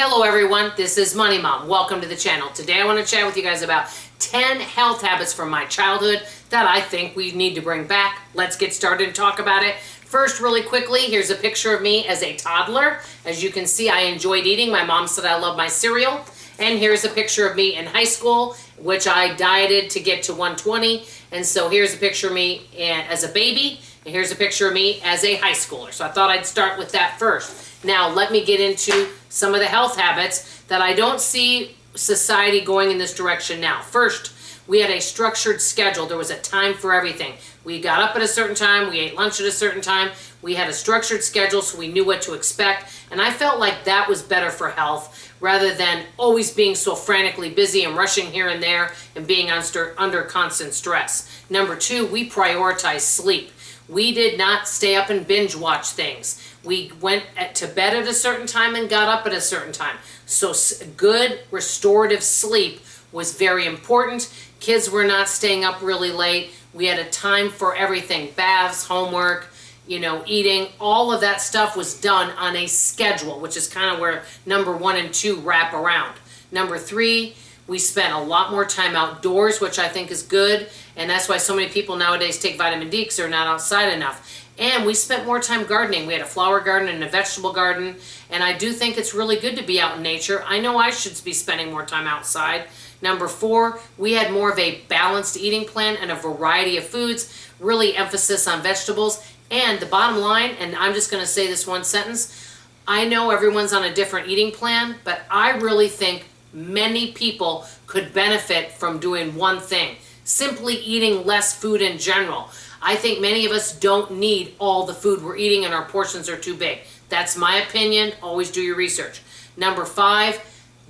Hello everyone, this is Money Mom. Welcome to the channel. Today I want to chat with you guys about 10 health habits from my childhood that I think we need to bring back. Let's get started and talk about it. First, really quickly, here's a picture of me as a toddler. As you can see, I enjoyed eating. My mom said I love my cereal. And here's a picture of me in high school, which I dieted to get to 120. And so here's a picture of me as a baby. And here's a picture of me as a high schooler. So I thought I'd start with that first. Now, let me get into some of the health habits that I don't see society going in this direction now. First, we had a structured schedule. There was a time for everything. We got up at a certain time. We ate lunch at a certain time. We had a structured schedule so we knew what to expect. And I felt like that was better for health rather than always being so frantically busy and rushing here and there and being under constant stress. Number two, we prioritized sleep. We did not stay up and binge watch things. We went to bed at a certain time and got up at a certain time. So good restorative sleep was very important. Kids were not staying up really late. We had a time for everything. Baths, homework, eating. All of that stuff was done on a schedule, which is kind of where number 1 and 2 wrap around. Number 3, we spent a lot more time outdoors, which I think is good. And that's why so many people nowadays take vitamin D because they're not outside enough. And we spent more time gardening. We had a flower garden and a vegetable garden. And I do think it's really good to be out in nature. I know I should be spending more time outside. Number 4, we had more of a balanced eating plan and a variety of foods, really emphasis on vegetables. And the bottom line, and I'm just going to say this one sentence, I know everyone's on a different eating plan, but I really think many people could benefit from doing one thing, simply eating less food in general. I think many of us don't need all the food we're eating and our portions are too big. That's my opinion. Always do your research. Number 5,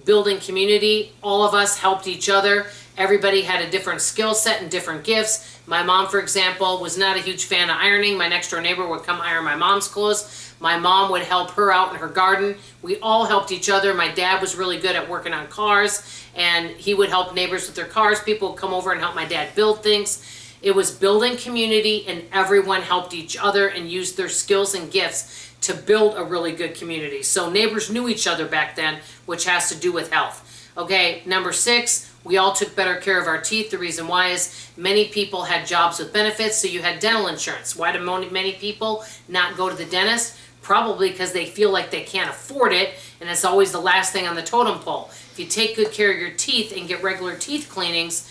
building community. All of us helped each other. Everybody had a different skill set and different gifts. My mom, for example, was not a huge fan of ironing. My next door neighbor would come iron my mom's clothes. My mom would help her out in her garden. We all helped each other. My dad was really good at working on cars, and he would help neighbors with their cars. People would come over and help my dad build things. It was building community, and everyone helped each other and used their skills and gifts to build a really good community. So neighbors knew each other back then, which has to do with health. Okay, number 6, we all took better care of our teeth. The reason why is many people had jobs with benefits, so you had dental insurance. Why do many people not go to the dentist? Probably because they feel like they can't afford it, and it's always the last thing on the totem pole. If you take good care of your teeth and get regular teeth cleanings,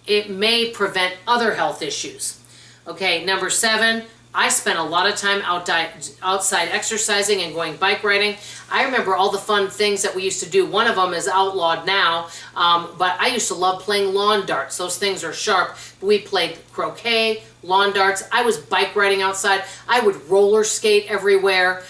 it may prevent other health issues. Okay, number 7, I spent a lot of time outside exercising and going bike riding. I remember all the fun things that we used to do. One of them is outlawed now, but I used to love playing lawn darts. Those things are sharp. We played croquet, lawn darts. I was bike riding outside. I would roller skate everywhere.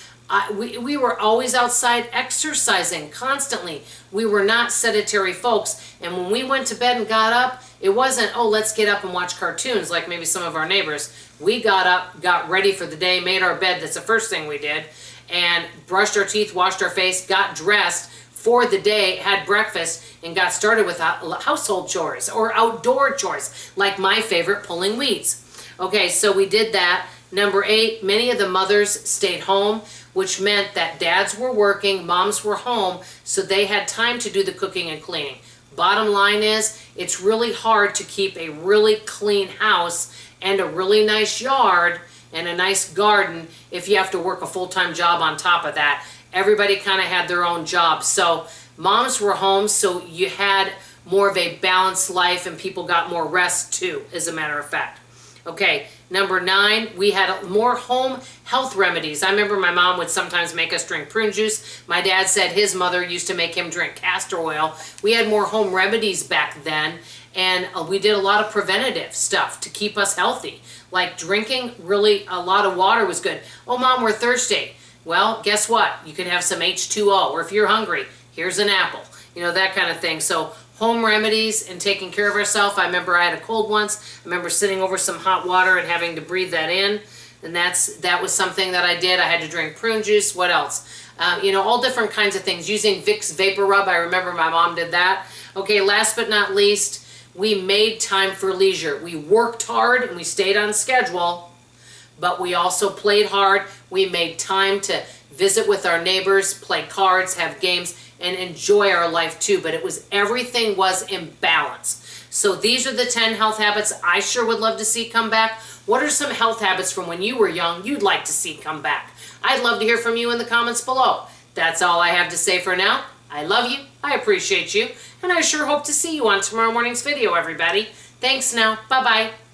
We were always outside exercising constantly. We were not sedentary folks. And when we went to bed and got up, it wasn't, oh, let's get up and watch cartoons like maybe some of our neighbors. We got up, got ready for the day, made our bed. That's the first thing we did. And brushed our teeth, washed our face, got dressed for the day, had breakfast, and got started with household chores or outdoor chores, like my favorite, pulling weeds. Okay, so we did that. Number 8, many of the mothers stayed home, which meant that dads were working, moms were home, so they had time to do the cooking and cleaning. Bottom line is, it's really hard to keep a really clean house and a really nice yard and a nice garden if you have to work a full-time job on top of that. Everybody kind of had their own job. So moms were home, so you had more of a balanced life and people got more rest too, as a matter of fact. Okay, number 9, we had more home health remedies. I remember my mom would sometimes make us drink prune juice. My dad said his mother used to make him drink castor oil. We had more home remedies back then, and we did a lot of preventative stuff to keep us healthy. Like drinking really a lot of water was good. Oh, Mom, we're thirsty. Well, guess what? You can have some H2O, or if you're hungry, here's an apple. That kind of thing. So home remedies and taking care of ourselves. I remember I had a cold once. I remember sitting over some hot water and having to breathe that in. And that was something that I did. I had to drink prune juice. What else? All different kinds of things. Using Vicks Vapor Rub. I remember my mom did that. Okay, last but not least, we made time for leisure. We worked hard and we stayed on schedule, but we also played hard. We made time to visit with our neighbors, play cards, have games. and enjoy our life too, but everything was in balance. So these are the 10 health habits I sure would love to see come back. What are some health habits from when you were young you'd like to see come back? I'd love to hear from you in the comments below. That's all I have to say for now. I love you, I appreciate you, and I sure hope to see you on tomorrow morning's video, everybody. Thanks now, bye-bye.